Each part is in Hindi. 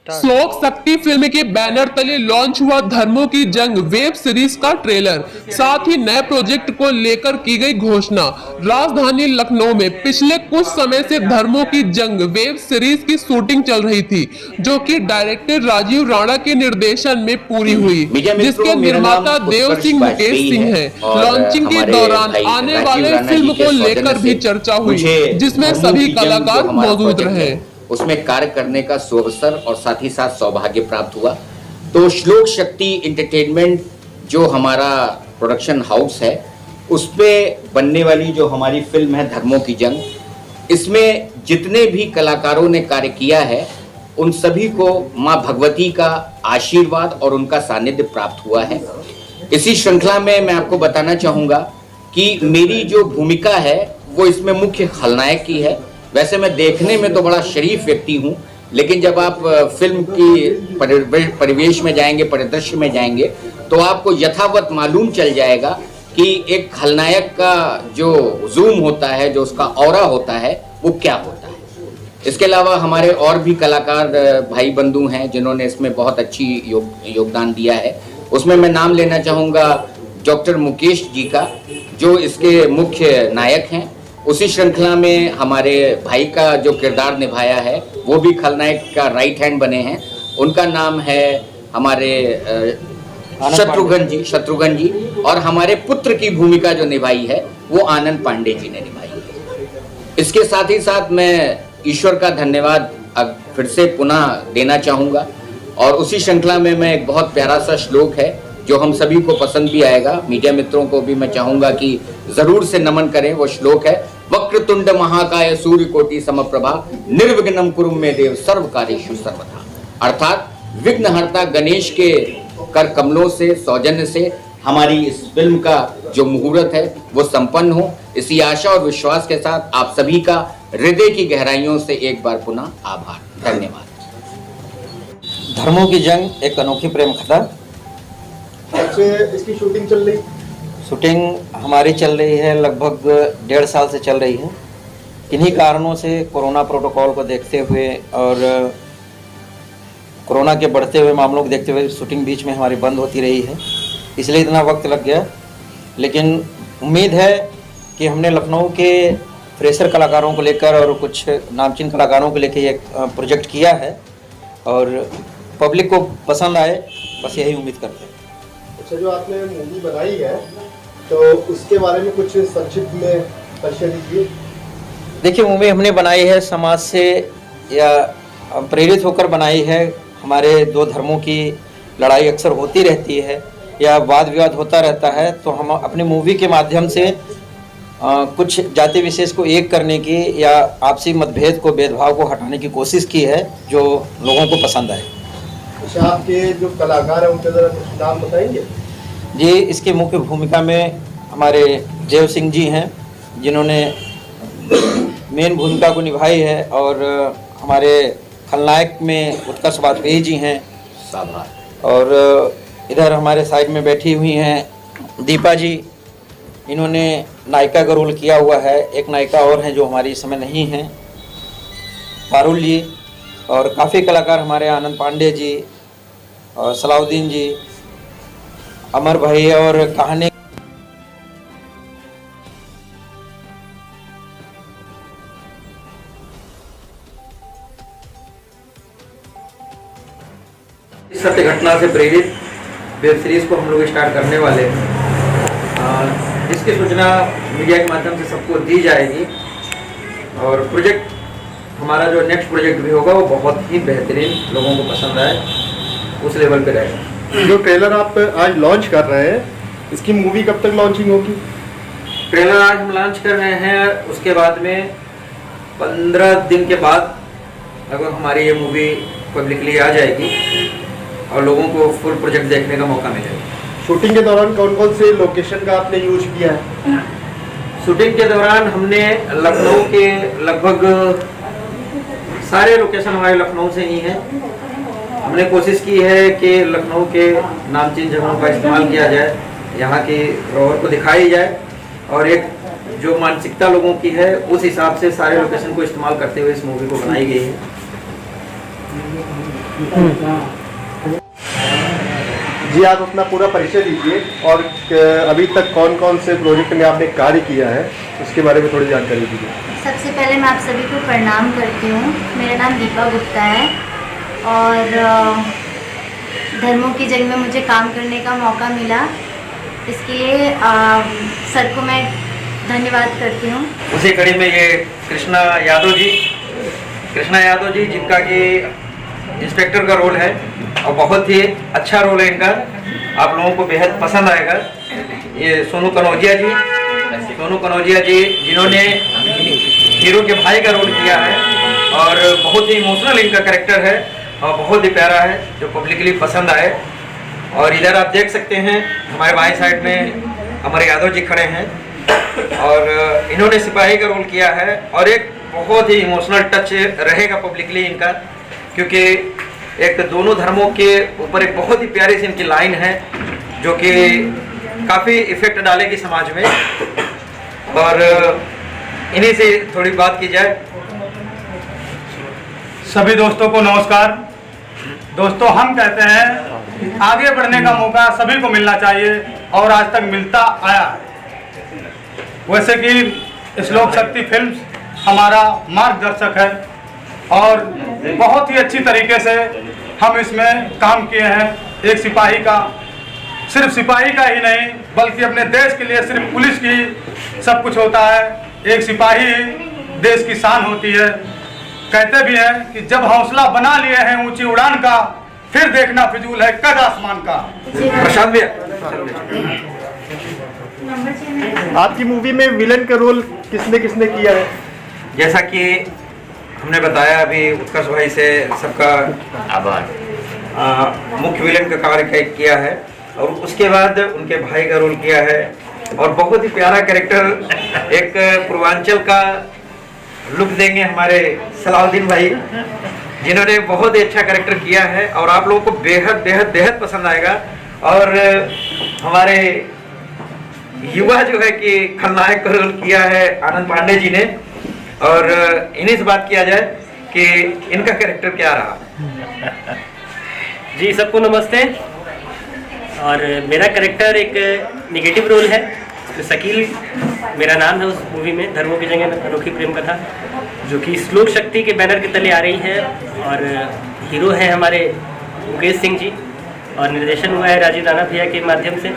श्लोक शक्ति फिल्म के बैनर तले लॉन्च हुआ धर्मों की जंग वेब सीरीज का ट्रेलर, साथ ही नए प्रोजेक्ट को लेकर की गई घोषणा। राजधानी लखनऊ में पिछले कुछ समय से धर्मों की जंग वेब सीरीज की शूटिंग चल रही थी, जो कि डायरेक्टर राजीव राणा के निर्देशन में पूरी हुई, जिसके निर्माता देव सिंह मुकेश सिंह हैं। लॉन्चिंग के दौरान आने वाले फिल्म को लेकर भी चर्चा हुई, जिसमें सभी कलाकार मौजूद रहे। उसमें कार्य करने का सुअवसर और साथ ही साथ सौभाग्य प्राप्त हुआ। तो श्लोक शक्ति एंटरटेनमेंट जो हमारा प्रोडक्शन हाउस है, उस पे बनने वाली जो हमारी फिल्म है धर्मों की जंग, इसमें जितने भी कलाकारों ने कार्य किया है उन सभी को माँ भगवती का आशीर्वाद और उनका सानिध्य प्राप्त हुआ है। इसी श्रृंखला में मैं आपको बताना चाहूँगा कि मेरी जो भूमिका है वो इसमें मुख्य खलनायक की है। वैसे मैं देखने में तो बड़ा शरीफ व्यक्ति हूँ, लेकिन जब आप फिल्म की परिवेश में जाएंगे, परिदृश्य में जाएंगे, तो आपको यथावत मालूम चल जाएगा कि एक खलनायक का जो जूम होता है, जो उसका ऑरा होता है, वो क्या होता है। इसके अलावा हमारे और भी कलाकार भाई बंधु हैं जिन्होंने इसमें बहुत अच्छी योगदान दिया है। उसमें मैं नाम लेना चाहूँगा डॉक्टर मुकेश जी का, जो इसके मुख्य नायक हैं। उसी श्रृंखला में हमारे भाई का जो किरदार निभाया है वो भी खलनायक का राइट हैंड बने हैं। उनका नाम है हमारे शत्रुघ्न जी, और हमारे पुत्र की भूमिका जो निभाई है वो आनंद पांडे जी ने निभाई है। इसके साथ ही साथ मैं ईश्वर का धन्यवाद फिर से पुनः देना चाहूँगा। और उसी श्रृंखला में मैं एक बहुत प्यारा सा श्लोक है जो हम सभी को पसंद भी आएगा, मीडिया मित्रों को भी मैं चाहूँगा कि ज़रूर से नमन करें। वो श्लोक है, वक्रतुंड महाकाय सूर्यकोटि समप्रभा निर्विघ्नं कुरु मे देव सर्व कार्येषु सर्वदा। अर्थात विघ्नहर्ता गणेश के कर कमलों से, सौजन्य से हमारी इस फिल्म का जो मुहूर्त है वो संपन्न हो। इसी आशा और विश्वास के साथ आप सभी का हृदय की गहराइयों से एक बार पुनः आभार। धन्यवाद। धर्मों की जंग एक अनोखी प्रेम कथा। इसकी शूटिंग चल रही? शूटिंग हमारी चल रही है लगभग 1.5 साल से चल रही है। किन्हीं कारणों से कोरोना प्रोटोकॉल को देखते हुए और कोरोना के बढ़ते हुए मामलों को देखते हुए शूटिंग बीच में हमारी बंद होती रही है, इसलिए इतना वक्त लग गया। लेकिन उम्मीद है कि हमने लखनऊ के फ्रेशर कलाकारों को लेकर और कुछ नामचीन कलाकारों को लेकर ये प्रोजेक्ट किया है और पब्लिक को पसंद आए, बस यही उम्मीद करते हैं। अच्छा, जो आपने मूवी बनाई है तो उसके बारे में कुछ संक्षिप्त में परिचय दीजिए। देखिए, मूवी हमने बनाई है समाज से या प्रेरित होकर बनाई है। हमारे दो धर्मों की लड़ाई अक्सर होती रहती है या वाद विवाद होता रहता है, तो हम अपनी मूवी के माध्यम से कुछ जाति विशेष को एक करने की या आपसी मतभेद को, भेदभाव को हटाने की कोशिश की है, जो लोगों को पसंद आए। अच्छा, आपके जो कलाकार हैं उनके जरा कुछ नाम बताएंगे? जी, इसकी मुख्य भूमिका में हमारे देव सिंह जी हैं, जिन्होंने मेन भूमिका को निभाई है, और हमारे खलनायक में उत्कर्ष वाजपेयी जी हैं, और इधर हमारे साइड में बैठी हुई हैं दीपा जी, इन्होंने नायिका का रोल किया हुआ है। एक नायिका और हैं जो हमारी इस समय नहीं हैं, पारुल जी, और काफ़ी कलाकार हमारे आनंद पांडे जी और सलाउद्दीन जी, अमर भाई और कहानी। इस सत्य घटना से प्रेरित वेब सीरीज को हम लोग स्टार्ट करने वाले हैं, जिसकी सूचना मीडिया के माध्यम से सबको दी जाएगी। और प्रोजेक्ट हमारा जो नेक्स्ट प्रोजेक्ट भी होगा वो बहुत ही बेहतरीन, लोगों को पसंद आए, उस लेवल पे रहेगा। जो ट्रेलर आप आज लॉन्च कर रहे हैं, इसकी मूवी कब तक लॉन्चिंग होगी? ट्रेलर आज हम लॉन्च कर रहे हैं, उसके बाद में 15 दिन के बाद लगभग हमारी ये मूवी पब्लिकली आ जाएगी और लोगों को फुल प्रोजेक्ट देखने का मौका मिलेगा। शूटिंग के दौरान कौन कौन से लोकेशन का आपने यूज किया है? शूटिंग के दौरान हमने लखनऊ के लगभग सारे लोकेशन हमारे लखनऊ से ही हैं। हमने कोशिश की है कि लखनऊ के नामचीन जगहों का इस्तेमाल किया जाए, यहाँ की रोवर को दिखाई जाए, और एक जो मानसिकता लोगों की है उस हिसाब से सारे लोकेशन को इस्तेमाल करते हुए इस मूवी को बनाई गई है। जी आप अपना पूरा परिचय दीजिए और अभी तक कौन कौन से प्रोजेक्ट में आपने कार्य किया है उसके बारे में थोड़ी जानकारी दीजिए। सबसे पहले मैं आप सभी को प्रणाम करती हूँ। मेरा नाम दीपा गुप्ता है और धर्मों की जंग में मुझे काम करने का मौका मिला, इसके लिए सर को मैं धन्यवाद करती हूँ। उसी कड़ी में ये कृष्णा यादव जी जिनका कि इंस्पेक्टर का रोल है और बहुत ही अच्छा रोल है इनका, आप लोगों को बेहद पसंद आएगा। ये सोनू कनौजिया जी जिन्होंने हीरो के भाई का रोल किया है और बहुत ही इमोशनल इनका कैरेक्टर है और बहुत ही प्यारा है जो पब्लिकली पसंद आए। और इधर आप देख सकते हैं हमारे बाएं साइड में अमर यादव जी खड़े हैं और इन्होंने सिपाही का रोल किया है और एक बहुत ही इमोशनल टच रहेगा पब्लिकली इनका, क्योंकि एक दोनों धर्मों के ऊपर एक बहुत ही प्यारी सी इनकी लाइन है जो कि काफ़ी इफेक्ट डालेगी समाज में। और इन्हीं से थोड़ी बात की जाए। सभी दोस्तों को नमस्कार। दोस्तों हम कहते हैं कि आगे बढ़ने का मौका सभी को मिलना चाहिए और आज तक मिलता आया है। वैसे कि श्लोक शक्ति फिल्म्स हमारा मार्गदर्शक है और बहुत ही अच्छी तरीके से हम इसमें काम किए हैं। एक सिपाही का, सिर्फ सिपाही का ही नहीं बल्कि अपने देश के लिए सिर्फ पुलिस की सब कुछ होता है, एक सिपाही देश की शान होती है। कहते भी हैं कि जब हौसला बना लिए हैं ऊंची उड़ान का, फिर देखना फिजूल है कद आसमान का। प्रशांत भैया, आपकी मूवी में विलन का रोल किसने किसने किया है? जैसा कि हमने बताया अभी उत्कर्ष भाई से, सबका आभार। मुख्य विलेन का कार्य किया है और उसके बाद उनके भाई का रोल किया है और बहुत ही प्यारा कैरेक्टर, एक पूर्वांचल का लुक देंगे हमारे सलाउद्दीन भाई, जिन्होंने बहुत ही अच्छा कैरेक्टर किया है और आप लोगों को बेहद बेहद बेहद पसंद आएगा। और हमारे युवा जो है कि खलनायक का रोल किया है आनंद पांडे जी ने, और इन्हीं से बात किया जाए कि इनका कैरेक्टर क्या रहा। जी सबको नमस्ते। और मेरा कैरेक्टर एक नेगेटिव रोल है, शकील मेरा नाम है उस मूवी में, धर्मों की जंग अनोखी प्रेम कथा, जो कि श्लोक शक्ति के बैनर के तले आ रही है। और हीरो है हमारे मुकेश सिंह जी और निर्देशन हुआ है राजीव राणा भैया के माध्यम से।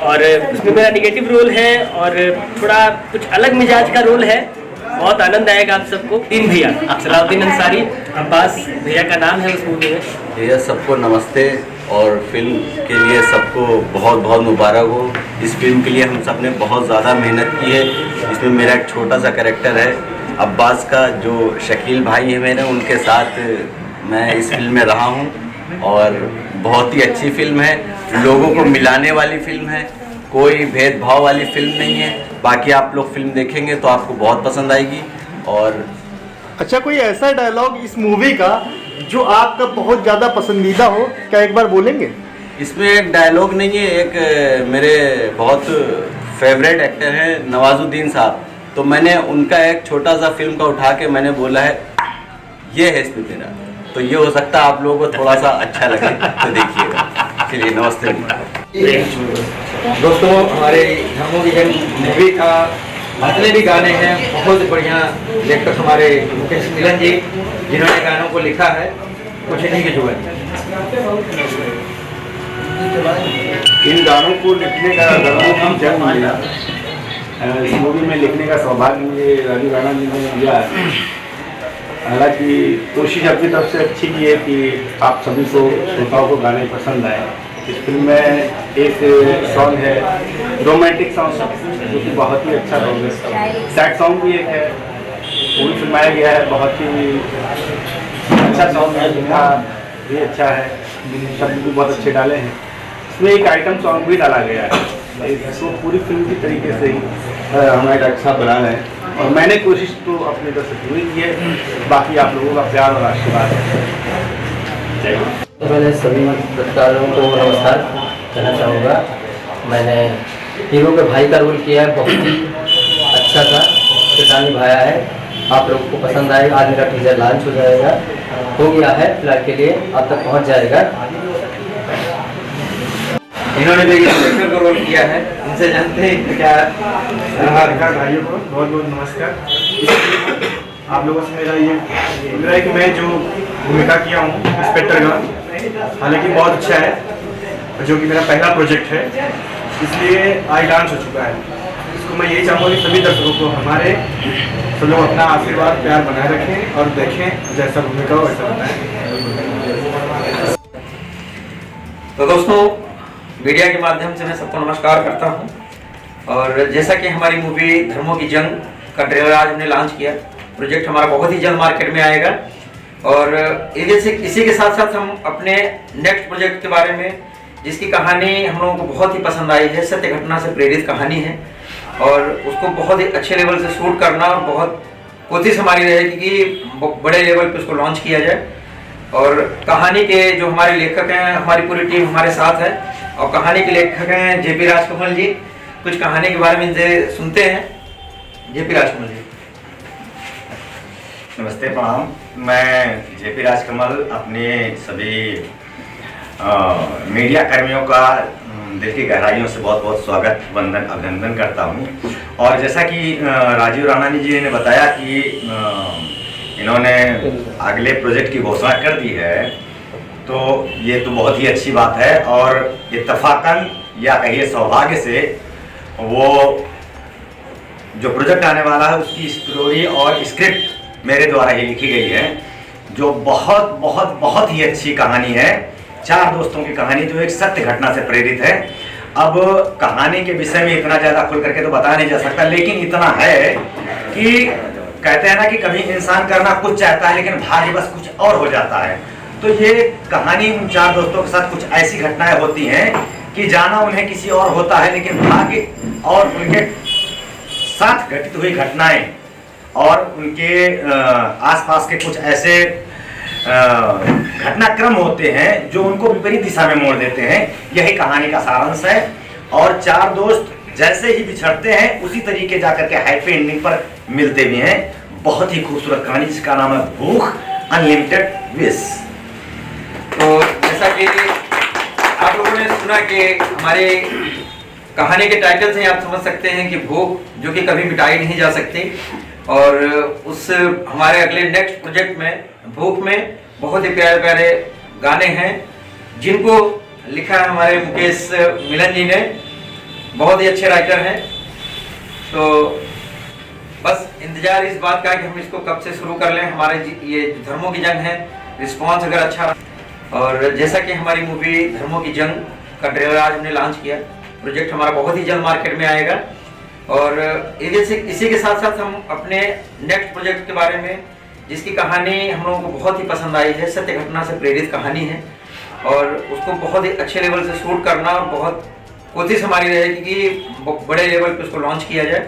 और उसमें मेरा नेगेटिव रोल है और थोड़ा कुछ अलग मिजाज का रोल है, बहुत आनंद आएगा आप सबको। तीन भैया सलाउद्दीन अंसारी, अब्बास भैया का नाम है उस मूवी में। भैया सबको नमस्ते और फिल्म के लिए सबको बहुत बहुत मुबारक हो। इस फिल्म के लिए हम सब ने बहुत ज़्यादा मेहनत की है। इसमें मेरा एक छोटा सा कैरेक्टर है अब्बास का, जो शकील भाई है मेरे, उनके साथ मैं इस फिल्म में रहा हूँ और बहुत ही अच्छी फिल्म है, लोगों को मिलाने वाली फिल्म है, कोई भेदभाव वाली फिल्म नहीं है। बाकी आप लोग फिल्म देखेंगे तो आपको बहुत पसंद आएगी। और अच्छा, कोई ऐसा डायलॉग इस मूवी का जो आपका बहुत ज़्यादा पसंदीदा हो, क्या एक बार बोलेंगे? इसमें एक डायलॉग नहीं है, एक मेरे बहुत फेवरेट एक्टर हैं नवाजुद्दीन साहब, तो मैंने उनका एक छोटा सा फिल्म का उठा के मैंने बोला है ये है इसमें मेरा, तो ये हो सकता है आप लोगों को थोड़ा सा अच्छा लगे तो देखिएगा। चलिए नमस्ते। दोस्तों हमारे धर्मों की जंग मूवी का जितने भी गाने हैं बहुत बढ़िया लेखक हमारे मुकेश मिलन जी, जिन्होंने गानों को लिखा है, कुछ इन्हीं के जुबान। इन गानों को लिखने का धर्मों की जंग मिला, इस मूवी में लिखने का सौभाग्य मुझे राजीव राणा जी ने दिया। हालांकि कोशिश अपनी तरफ से अच्छी की है कि आप सभी को श्रोताओं को गाने पसंद आए। इस फिल्म में एक सॉन्ग है रोमांटिक सॉन्ग, जो कि बहुत ही अच्छा सॉन्ग है। सैड सॉन्ग भी एक है, वो भी फिल्माया गया है, बहुत ही अच्छा सॉन्ग है, लिखा भी अच्छा है, शब्द भी बहुत अच्छे डाले हैं। इसमें एक आइटम सॉन्ग भी डाला गया है। इसको पूरी फिल्म की तरीके से ही हमारे डॉक्टर साहब बना रहे हैं और मैंने कोशिश तो अपनी तरफ से पूरी की है। बाकी आप लोगों का प्यार और आशीर्वाद है। पहले सभी पत्रकारों को नमस्कार कहना चाहूँगा। मैंने हीरो के भाई का रोल किया है, बहुत ही अच्छा सा किरदार निभाया है। आप लोगों को पसंद आएगा। आज मेरा टीजर लॉन्च हो जाएगा, हो गया है फिलहाल के लिए, आप तक पहुंच जाएगा। इन्होंने जो कैरेक्टर का रोल किया है, इनसे जानते हैं क्या। भाइयों को बहुत बहुत नमस्कार। आप लोगों से मेरा ये आग्रह है कि मैं जो भूमिका किया हूँ इंस्पेक्टर का, हालांकि बहुत अच्छा है, जो कि मेरा पहला प्रोजेक्ट है, इसलिए आज लॉन्च हो चुका है। इसको मैं यही चाहूँगा कि सभी दर्शकों को हमारे सब लोग अपना आशीर्वाद प्यार बनाए रखें और देखें, जैसा भूमिका हो वैसा बताएं। तो दोस्तों, मीडिया के माध्यम से मैं सबको नमस्कार करता हूं। और जैसा कि हमारी मूवी धर्मों की जंग का ट्रेलर आज हमने लॉन्च किया, प्रोजेक्ट हमारा बहुत ही जल्द मार्केट में आएगा। और इसी के साथ साथ हम अपने नेक्स्ट प्रोजेक्ट के बारे में, जिसकी कहानी हम लोगों को बहुत ही पसंद आई है, सत्य घटना से प्रेरित कहानी है, और उसको बहुत ही अच्छे लेवल से शूट करना, और बहुत कोशिश हमारी रहेगी कि बड़े लेवल पे उसको लॉन्च किया जाए। और कहानी के जो हमारे लेखक हैं, हमारी पूरी टीम हमारे साथ है, और कहानी के लेखक हैं जेपी राजकमल जी। कुछ कहानी के बारे में इनसे सुनते हैं। जेपी राजकमल जी। नमस्ते, प्रणाम। मैं जेपी राजकमल अपने सभी मीडिया कर्मियों का दिल की गहराइयों से बहुत बहुत स्वागत, वंदन, अभिनंदन करता हूं। और जैसा कि राजीव राणानी जी ने बताया कि इन्होंने अगले प्रोजेक्ट की घोषणा कर दी है, तो ये तो बहुत ही अच्छी बात है। और इत्तफाकन या कहिए सौभाग्य से वो जो प्रोजेक्ट आने वाला है उसकी स्टोरी और स्क्रिप्ट मेरे द्वारा ही लिखी गई है, जो बहुत बहुत बहुत ही अच्छी कहानी है। 4 दोस्तों की कहानी जो एक सत्य घटना से प्रेरित है। अब कहानी के विषय में इतना ज़्यादा खुल करके तो बताया नहीं जा सकता, लेकिन इतना है कि कहते हैं ना कि कभी इंसान करना कुछ चाहता है लेकिन भाग्य बस कुछ और हो जाता है। तो ये कहानी उन 4 दोस्तों के साथ कुछ ऐसी घटनाएं होती हैं कि जाना उन्हें किसी और होता है, लेकिन भाग्य और उनके साथ घटित हुई घटनाएं और उनके आसपास के कुछ ऐसे घटनाक्रम होते हैं जो उनको विपरीत दिशा में मोड़ देते हैं। यही कहानी का सारांश है। और 4 दोस्त जैसे ही बिछड़ते हैं उसी तरीके जाकर के हैप्पी एंडिंग पर मिलते भी हैं। बहुत ही खूबसूरत कहानी जिसका नाम है भूख अनलिमिटेड विश। तो जैसा कि आप लोगों ने सुना कि हमारे कहानी के टाइटल से आप समझ सकते हैं कि भूख जो कि कभी मिटाई नहीं जा सकती। और उस हमारे अगले नेक्स्ट प्रोजेक्ट में भूख में बहुत ही प्यारे प्यारे गाने हैं, जिनको लिखा है हमारे मुकेश मिलन जी ने, बहुत ही अच्छे राइटर हैं। तो बस इंतजार इस बात का कि हम इसको कब से शुरू कर लें। हमारे ये धर्मों की जंग है, रिस्पांस अगर अच्छा रहा। और जैसा कि हमारी मूवी धर्मों की जंग का ट्रेलर आज हमने लॉन्च किया, प्रोजेक्ट हमारा बहुत ही जल्द मार्केट में आएगा। और इसी के साथ साथ हम अपने नेक्स्ट प्रोजेक्ट के बारे में, जिसकी कहानी हम लोगों को बहुत ही पसंद आई है, सत्य घटना से प्रेरित कहानी है, और उसको बहुत ही अच्छे लेवल से शूट करना, और बहुत कोशिश हमारी रहेगी कि बड़े लेवल पे उसको लॉन्च किया जाए।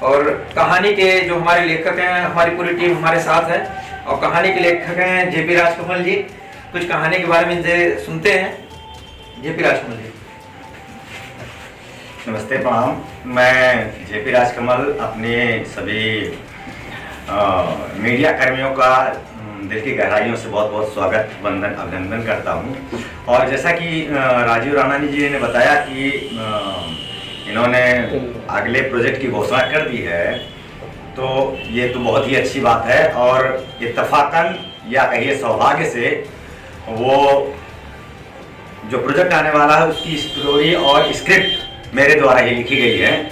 और कहानी के जो हमारे लेखक हैं, हमारी पूरी टीम हमारे साथ है, और कहानी के लेखक हैं जेपी राजकमल जी। कुछ कहानी के बारे में इनसे सुनते हैं। जेपी राजकमल जी। नमस्ते, प्रणाम। मैं जेपी राजकमल अपने सभी मीडिया कर्मियों का दिल की गहराइयों से बहुत बहुत स्वागत, वंदन, अभिनंदन करता हूं। और जैसा कि राजीव राणानी जी ने बताया कि इन्होंने अगले प्रोजेक्ट की घोषणा कर दी है, तो ये तो बहुत ही अच्छी बात है। और इत्तफाकन या कहिए सौभाग्य से वो जो प्रोजेक्ट आने वाला है उसकी स्टोरी और स्क्रिप्ट मेरे द्वारा ही लिखी गई है,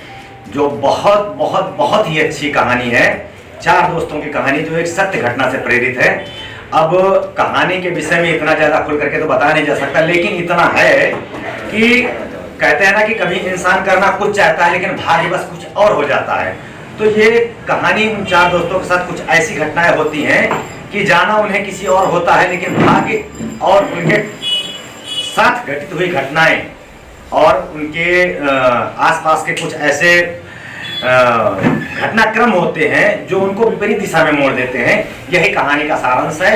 जो बहुत बहुत बहुत ही अच्छी कहानी है। 4 दोस्तों की कहानी जो एक सत्य घटना से प्रेरित है। अब कहानी के विषय में इतना ज़्यादा खुल करके तो बताया नहीं जा सकता, लेकिन इतना है कि कहते हैं ना कि कभी इंसान करना कुछ चाहता है लेकिन भाग्य बस कुछ और हो जाता है। तो ये कहानी उन 4 दोस्तों के साथ कुछ ऐसी घटनाएं होती हैं कि जाना उन्हें किसी और होता है, लेकिन भाग्य और उनके साथ घटित हुई घटनाएं और उनके आसपास के कुछ ऐसे घटनाक्रम होते हैं जो उनको विपरीत दिशा में मोड़ देते हैं। यही कहानी का सारांश है।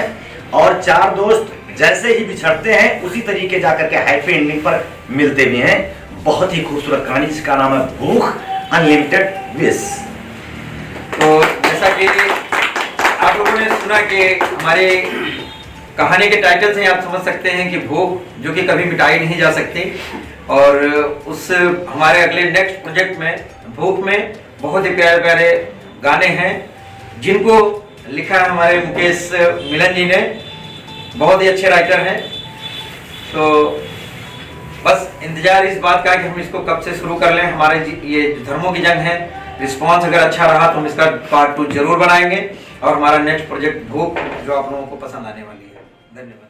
और 4 दोस्त जैसे ही बिछड़ते हैं उसी तरीके जाकर के हैप्पी एंडिंग पर मिलते भी हैं। बहुत ही खूबसूरत कहानी जिसका नाम है भूख अनलिमिटेड विश। तो जैसा कि आप लोगों ने सुना कि हमारे कहानी के टाइटल से आप समझ सकते हैं कि भूख जो कि कभी मिटाई नहीं जा सकती, और उस हमारे अगले नेक्स्ट प्रोजेक्ट में भूख में बहुत ही प्यारे प्यारे गाने हैं जिनको लिखा है हमारे मुकेश मिलन जी ने, बहुत ही अच्छे राइटर हैं। तो बस इंतजार इस बात का कि हम इसको कब से शुरू कर लें। हमारे ये धर्मों की जंग है, रिस्पांस अगर अच्छा रहा तो हम इसका पार्ट 2 जरूर बनाएंगे, और हमारा नेक्स्ट प्रोजेक्ट भूख जो आप लोगों को पसंद आने वाली है। धन्यवाद।